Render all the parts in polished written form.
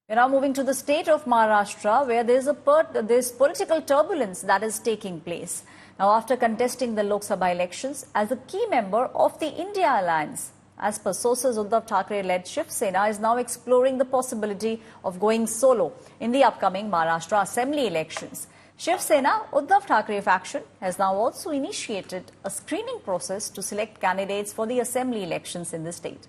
We're now moving to the state of Maharashtra, where there's political turbulence that is taking place. Now, after contesting the Lok Sabha elections as a key member of the India Alliance, as per sources, Uddhav Thackeray-led Shiv Sena is now exploring the possibility of going solo in the upcoming Maharashtra Assembly elections. Shiv Sena, Uddhav Thackeray faction has now also initiated a screening process to select candidates for the Assembly elections in the state.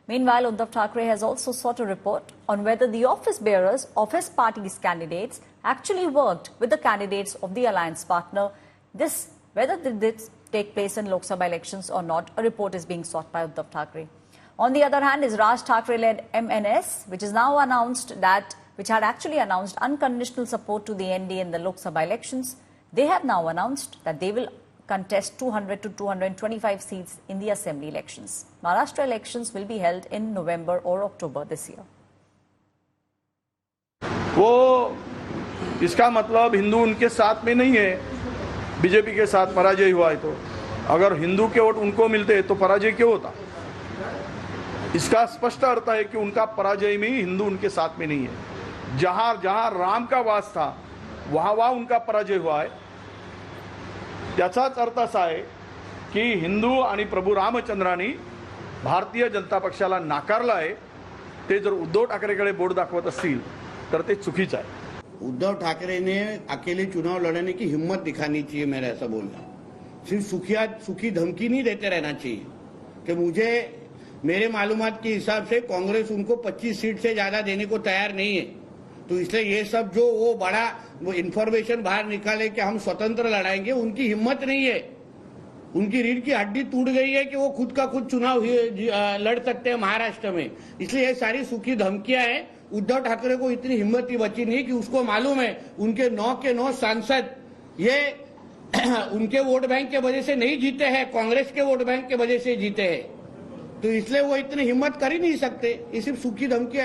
Meanwhile, Uddhav Thackeray has also sought a report on whether the office bearers of his party's candidates actually worked with the candidates of the alliance partner. Whether this take place in Lok Sabha elections or not, a report is being sought by Uddhav Thackeray. On the other hand, is Raj Thackeray-led MNS, which had actually announced unconditional support to the NDA in the Lok Sabha elections. They have now announced that they will contest 200 to 225 seats in the assembly elections. Maharashtra elections will be held in November or October this year. वो इसका मतलब हिंदू उनके साथ में नहीं है, BJP के साथ पराजय हुआ है तो अगर हिंदू के वोट उनको मिलते तो पराजय क्यों होता? इसका स्पष्ट अर्थ है कि उनका पराजय में हिंदू उनके साथ में नहीं है। जहां जहां राम का वास था वहां उनका पराजय हुआ है। त्याचाच अर्थ असा आहे की हिंदू आणि प्रभू रामचंद्रांनी भारतीय जनता पक्षाला नाकारलं आहे। ते जर उद्धव ठाकरेकडे बोट दाखवत असतील तर ते चुकीचं आहे। उद्धव ठाकरे ने अकेले चुनाव लड़ने की हिम्मत दिखानी चाहिए। मेरा ऐसा बोलना, सिर्फ सुखी धमकी नहीं देते रहना चाहिए कि मेरे मालूमात के हिसाब से कांग्रेस उनको 25 सीट से ज्यादा देने को तैयार नहीं है। तो इसलिए ये सब जो वो इंफॉर्मेशन बाहर निकाले कि हम स्वतंत्र लड़ाएंगे, उनकी हिम्मत नहीं है। उनकी रीढ़ की हड्डी टूट गई है कि वो खुद का खुद चुनाव लड़ सकते हैं महाराष्ट्र में। इसलिए ये सारी सूखी धमकियां हैं। उद्धव ठाकरे को इतनी हिम्मत ही बची नहीं कि उसको मालूम है उनके 9 के 9 सांसद ये उनके वोट बैंक के वजह से नहीं जीते हैं, कांग्रेस के वोट बैंक के वजह से जीते हैं। तो इसलिए वो इतनी हिम्मत कर ही नहीं सकते। ये सिर्फ सूखी धमकियां हैं।